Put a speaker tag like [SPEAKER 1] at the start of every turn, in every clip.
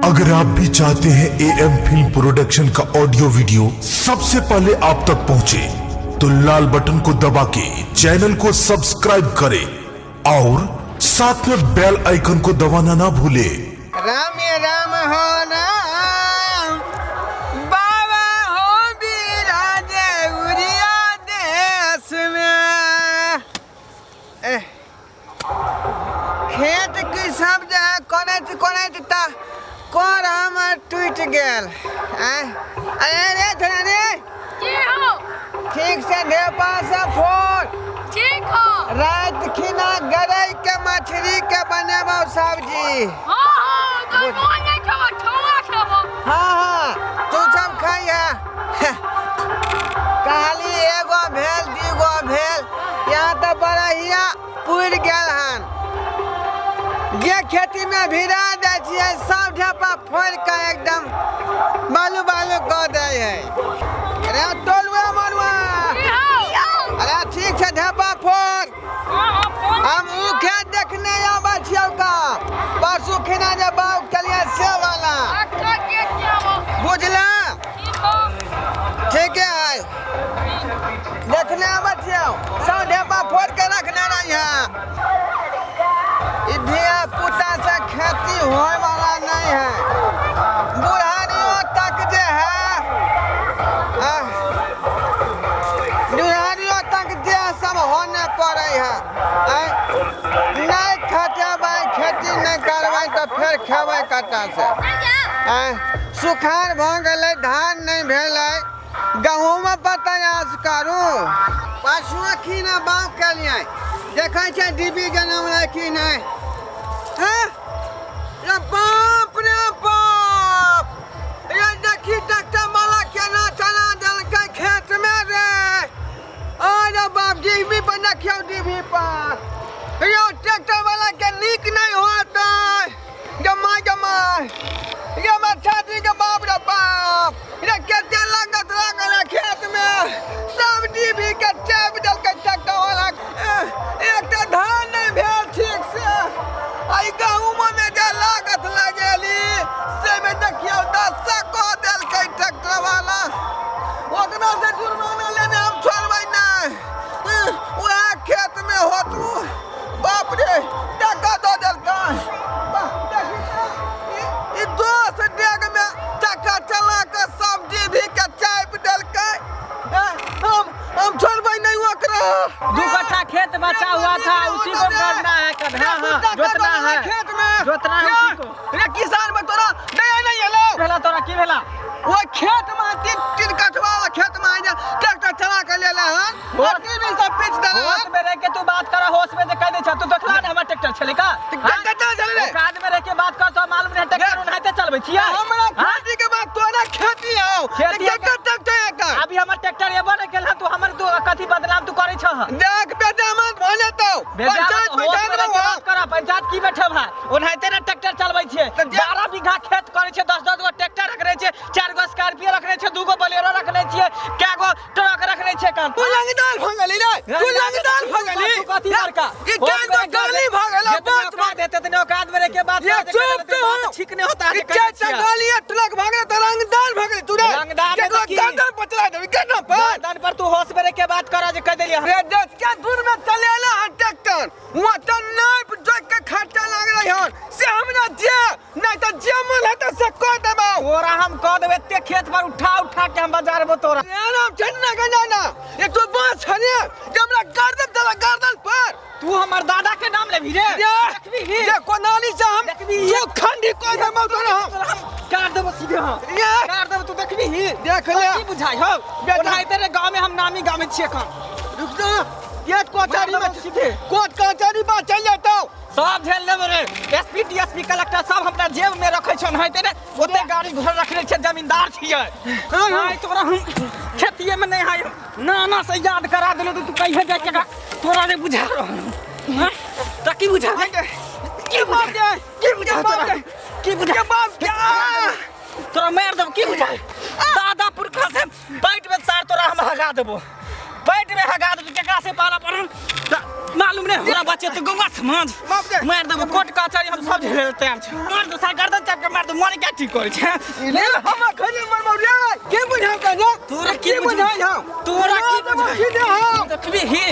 [SPEAKER 1] अगर आप भी चाहते हैं एएम फिल्म प्रोडक्शन का ऑडियो वीडियो सबसे पहले आप तक पहुंचे, तो लाल बटन को दबा के चैनल को सब्सक्राइब करें और साथ में बेल आइकन को दबाना ना भूले।
[SPEAKER 2] राम ये राम हो राम, बाबा हो बिराजे उरिया देश में। खेत की सब जगह कोने ता कोर हमर टूट गेल। अरे रे थोड़ा रे
[SPEAKER 3] की हो?
[SPEAKER 2] ठीक से दे पास फोन।
[SPEAKER 3] ठीक हो?
[SPEAKER 2] रात खिना गरई के मछली के बनेबो सब्जी।
[SPEAKER 3] हाँ गरगोन नहीं खाओ, ठोआ खाओ।
[SPEAKER 2] हाँ तू सब खाइया। कहली एगो भेल दूगो भेल, यहाँ तो बड़हिया पुर गेल हन। जे खेती में भिड़ा दे छियै सब ढेपा फोड़ के एकदम बालू कऽ दै है। अरे टोलुआ मरुआ, अरे ठीक छै ढेपा फोड़। हम ऊ खेत देखने आबै छियौ का, परसू खिना जे बाग केलिए से वाला, बुझला? ठीक है, देखने आबै छियौ सब ढेपा फोड़ के रखने रहिए। धिया पुता से खेती होए वाला नहीं है। बुढ़ारियों तक जे है, बुढ़ारियों तक जे सब होने पड़े है। नहीं खटेबै, खेती नहीं करबै तो फिर खेबै कतऽ से? सुखाड़ भऽ गेलै, धान नहीं भेलै, गहूँम पर तैयार करू। पशुओं खीना बाग केलिए, देखै छै डीबी जनम कि नहीं? बाप रे बाप, ये देखी ट्रैक्टर वाला केना चला देलकै खेत में रे। अरे बाप, डीबी पर देखियो, डीबी पर यो ट्रैक्टर वाला के नीक नहीं होतै। जमाई ये छाती के बाप रे बाप, ये केते लागत लागल खेत में, सब डीबी के चाप देलकै ट्रैक्टर वाला। एक तो धान नहीं भेल ठीक से, आई गहूम में जे लागत लगेली से में देखियो 10 कह देलकै ट्रैक्टर वाला। ओकरा से जुर्माना लेने हम छोड़बै नहीं, वह खेत में होतू। बाप रे, टका दो देलकै। ई दोस्त डेग में टका चला के सब्जी भी के चाप देलकै। हम छोड़बै नहीं ओकरा।
[SPEAKER 4] 2 कट्ठा खेत बचा हुआ था, उसी को करना है, जोतना है
[SPEAKER 2] खेत में,
[SPEAKER 4] जोतना है उसी को।
[SPEAKER 2] रे किसान में तोरा दया नहीं हेलो
[SPEAKER 4] भेला तोरा की भेला?
[SPEAKER 2] वो खेत में 3 कठवा वाला खेत में आइजा ट्रैक्टर चला के लेले हन, और टीवी सब पिच देले
[SPEAKER 4] होश
[SPEAKER 2] हन।
[SPEAKER 4] में रह के तू बात कर, होश में जे कह दे छ तू देखला न हमर ट्रैक्टर छले का?
[SPEAKER 2] ट्रैक्टर चले रे,
[SPEAKER 4] काद में रह के बात कर तो मालूम नहीं ट्रैक्टर उन्हाते चलबै छियै।
[SPEAKER 2] हमरा खेती के बाद तोरा खेती आओ, ट्रैक्टर का
[SPEAKER 4] अभी हमर ट्रैक्टर एबो नहीं केला, तू हमर तू कथि बदनाम तू करे छ?
[SPEAKER 2] देख बेदामत भने तो पंचायत में जान रहो।
[SPEAKER 4] बात कर, पंचायत की बैठे भा उन्हाते न ट्रैक्टर चलबै छियै। 12 बीघा खेत करे छै, 10 गो ट्रैक्टर रखने छै, 4 गो स्कॉर्पियो रखने छै, 2 गो बोलेरो रखने छियै, कै गो ट्रक रखने छै। काम
[SPEAKER 2] तू लंगदार भगली रे, तू लंगदार भगली।
[SPEAKER 4] तू कथि बड़का
[SPEAKER 2] ई कान तो गाली भगला बात
[SPEAKER 4] बात देते तने औकात में रह के बात
[SPEAKER 2] ये चुप तू,
[SPEAKER 4] ठीक नहीं होता है।
[SPEAKER 2] चाचा गाली ट्रक भगले तो रंगदार भगली तू रे।
[SPEAKER 4] रंगदार में तो की?
[SPEAKER 2] गर्दन पचला देबी गर्दन पर।
[SPEAKER 4] गर्दन पर तू होश में रह के बात कर, जे कह देली हम।
[SPEAKER 2] रे देश के दूर में चलेला हन ट्रैक्टर, वहां त नाप जोक के खर्चा लाग रही हन से हमरा जे नहीं त जेमल है त से कह देबो।
[SPEAKER 4] ओरा हम कह देबे ते खेत पर उठा के हम बाजार में तोरा।
[SPEAKER 2] राम चन्ना गंजाना, ये तो बात छने जे हमरा गर्दन तला गर्दन पर।
[SPEAKER 4] तू हमर दादा के नाम लेबी रे? देखबी ही
[SPEAKER 2] ये कोनाली से हम जो खंडी को देबो तोरा
[SPEAKER 4] हम काट देबो सीधे। हम
[SPEAKER 2] ये
[SPEAKER 4] काट देबो, तू देखबी ही।
[SPEAKER 2] देख ले
[SPEAKER 4] की बुझाई हो? ओनाइते रे गांव में हम नामी गांव में छिए। काम
[SPEAKER 2] रुक जा, ये कोचारी में
[SPEAKER 4] सीधे
[SPEAKER 2] कोट कचहरी में चल जातो
[SPEAKER 4] सब झेल लेबे रे। एसपी डीएसपी कलेक्टर सब अपना जेब में रखे छ। ओनाइते रे ओते गाड़ी घर रखले छै, जमींदार छिए। हां तोरा हम खेतिए में नहीं हाय नाना से याद करा देलो, तू कहिए जा के तोरा रे बुझा हां त की बुझा की बुझा की बुझा तोरा की बुझा बाप क्या तोरा मार देब की बुझा? दादा पुरखा से बैठ में सार तोरा हम हगा देबो। पेट में हगा दे केकरा से पाला पड़ल मालूम नहीं हमरा बच्चे तो गंगा समाज मार देबो कोट कचहरी हम सब झेले तैयार छै मार दो सा गर्दन चाप के मार दो मन क्या ठीक करे छै
[SPEAKER 2] ले हम खनी मरबौ रे के बुझा का ना
[SPEAKER 4] तोरा की बुझाई तोरा की बुझाई देखबी ही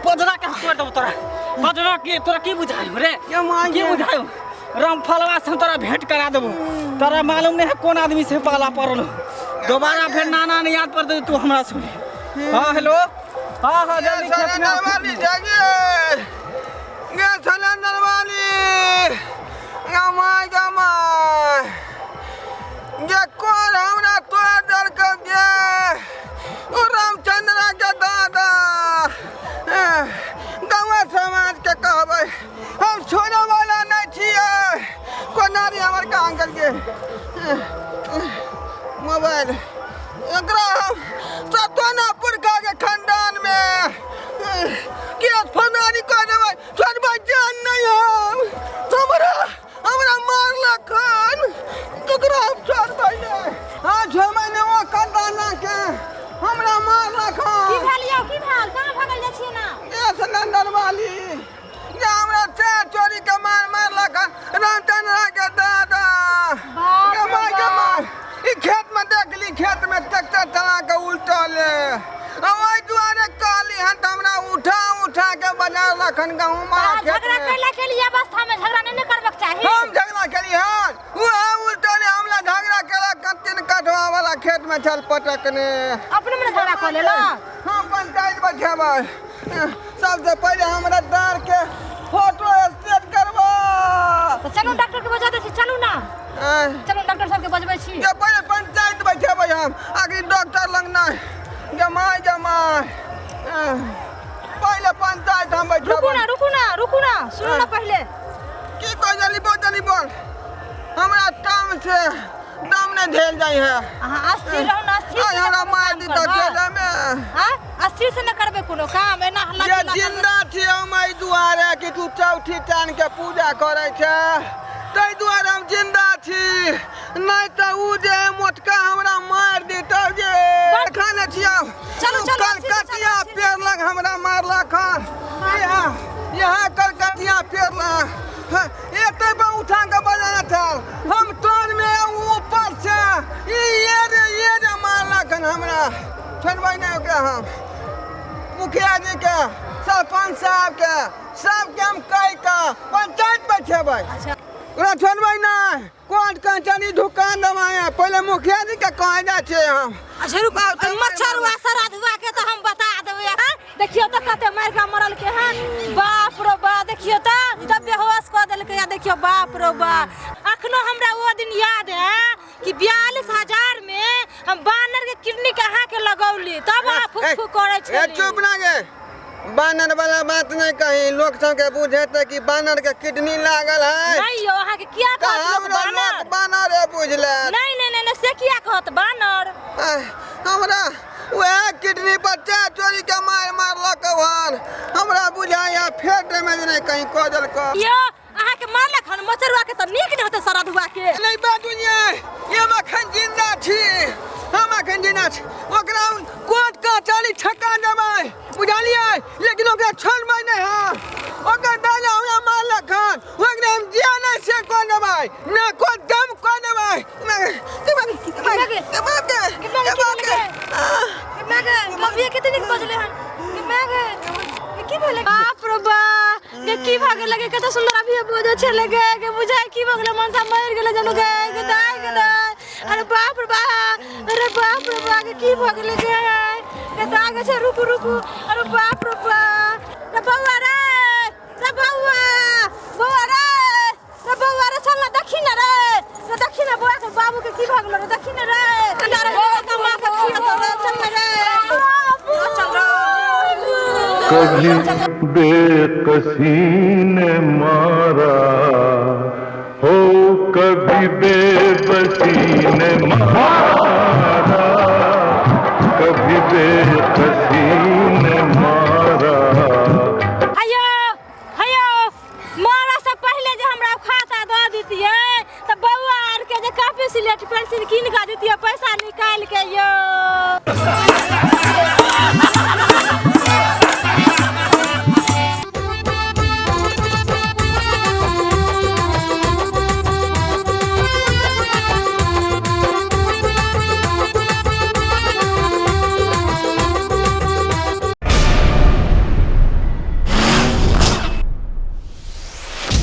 [SPEAKER 4] पजरा के तोड़ दो तोरा पजरा के तोरा की बुझाई रे की बुझाई रामफलवा से तोरा भेंट करा देबो तोरा मालूम नहीं है कौन आदमी से पाला पड़ल दोबारा फिर नाना ने याद पर दे तू हमरा सुन हां हेलो हां जल्दी
[SPEAKER 2] सिलेंडर वाली जागे गे सिलेंडर वाली गमाय गे कौन हमरा तोड़ा डर के गे ओ रामचंद्र के दादा गाँव समाज के कहबै हम छोड़े वाला नहीं छियै कोनारी हमर कहाँ गेल गे मोबाइल एकरा सतोना पुरखा के खानदान में केस फनारी कर देबै छोड़बै जान नहीं हमरा मारलक खन तोकरा छोड़बै नहीं हाँ छोड़बै नहीं वो खानदान के हमरा मारलक
[SPEAKER 5] की
[SPEAKER 2] खन
[SPEAKER 5] भेल यौ की भेल कहाँ भागल जाइ छियै ना
[SPEAKER 2] ये सिलेंडर वाली जे हमरा चार चोरी के मारलक खन रामचंद्र के दादा गमाय ई खेत में देख ली खेत में ट्रैक्टर चला के उल्टले ओइ दुआरे कहली हन त हमरा उठा के बजा रखन गहूं मारा खेत
[SPEAKER 5] झगड़ा
[SPEAKER 2] में
[SPEAKER 5] करला के लिए अवस्था में झगड़ा नहीं करबाक चाही
[SPEAKER 2] हम झगड़ा केली हन वो उल्टले हमला झगड़ा केला कतिन कटवा वाला खेत में चल पटकने
[SPEAKER 5] अपने में झगड़ा कर लेला
[SPEAKER 2] हम पंचायत बैठेबै सबसे पहले हमरा दार के फोटो स्टेट करबा
[SPEAKER 5] तो चलो डॉक्टर के बजा दे छी चलू ना चलो डॉक्टर साहब के बजबै छी
[SPEAKER 2] ये पहले पंचायत बैठेबै हम आगे डॉक्टर लग नहीं जमाय पहले पंचायत हम बैठेबै
[SPEAKER 5] रुकू ना सुनो ना पहले
[SPEAKER 2] की कोई जल्दी बोल हमरा टाइम से दम नहीं झेल जाई है
[SPEAKER 5] हां अस्थिर रहो ना अस्थिर
[SPEAKER 2] आज हमरा मार दी त खेले में
[SPEAKER 5] हां अस्थिर से न करबे कोनो काम एना हल्ला
[SPEAKER 2] ये जिंदा छी हम आई दुआरे कि तू चौठी चान के पूजा करे छै तै दुआरे हम जिंदा छी नहीं त उ जे मोटका हमरा मार दी त जे खाने छियो
[SPEAKER 5] चलो
[SPEAKER 2] कलकतिया पेड़ लग हमरा मारलक हन यहाँ कलकतिया पेड़ लग एते पे उठा के बजाना था हम टोन में ऊपर से ये रे मारलक हन हमरा छोड़बै नहीं ओकरा हम मुखिया जी के सरपंच साहब के सबके हम कह के पंचायत बैठेबै
[SPEAKER 5] अच्छा
[SPEAKER 2] ओकरा छोड़बै नहीं कोर्ट कचहरी दुकान दबाए पहले मुखिया जी के कह जाए छे हम
[SPEAKER 5] अच्छा रुक मच्छर हुआ सराध हुआ के तो हम बता देबै हां देखियो तो कते मार के मरल के हन बाप रो बा देखियो तो जब बेहोश क देल के देखियो बाप रो बा अखनो हमरा वो दिन याद है कि 42000 में हम बानर के किडनी कहाँ के लगौली तब आ फुक फुक करे छै
[SPEAKER 2] चुप ना गे बानर वाला बात नहीं कही लोग सब के बुझेते कि बानर के किडनी लागल है
[SPEAKER 5] नहीं यो अहाँ के किया कहत बानर
[SPEAKER 2] बानर है बुझले
[SPEAKER 5] नहीं से किया कहत बानर
[SPEAKER 2] हमरा वह किडनी पर चार चोरी के मारलक हन हमरा बुझाया फेर डैमेज नहीं कहीं क देलक
[SPEAKER 5] यो अहाँ के मारलक हन मचरवा के त नीक न होते सराध हुआ के
[SPEAKER 2] नहीं बात दुनिया ये मखन जिंदा छी हम अखन जिंदा छी ओकरा कोर्ट कचहरी ठका देबै बुझलियै लेकिन ओकरा छोड़बै नहीं हां ओकर दादा हमरा मारलक हन ओकरा हम जिया नहीं से को देबै ना कोई दम को देबै
[SPEAKER 5] कभी कितने बजले हन की भेले बाप रे बा के की भागे लगे कत सुंदर अभी बोझ अच्छे लगे के बुझाय की भगले मन सा मर गेले जनु के दाय अरे बाप रे बा के की भागे लगे के दाग से रुकू अरे बाप रे बा रे बउआ रे चल ना दक्षिण रे दक्षिण बुआ के बाबू के की भागलो रे दक्षिण रे अरे कमा के चल रे चल
[SPEAKER 6] कभी बेकसी ने मारा हो कभी बेबसी ने मारा कभी बेकसी ने मारा
[SPEAKER 5] हयो मारा से पहले जे हमरा खाता द दीतिए त बउआ आर के जे काफी सिलेट पेंसिल कीन के दीतिए पैसा निकाल के यो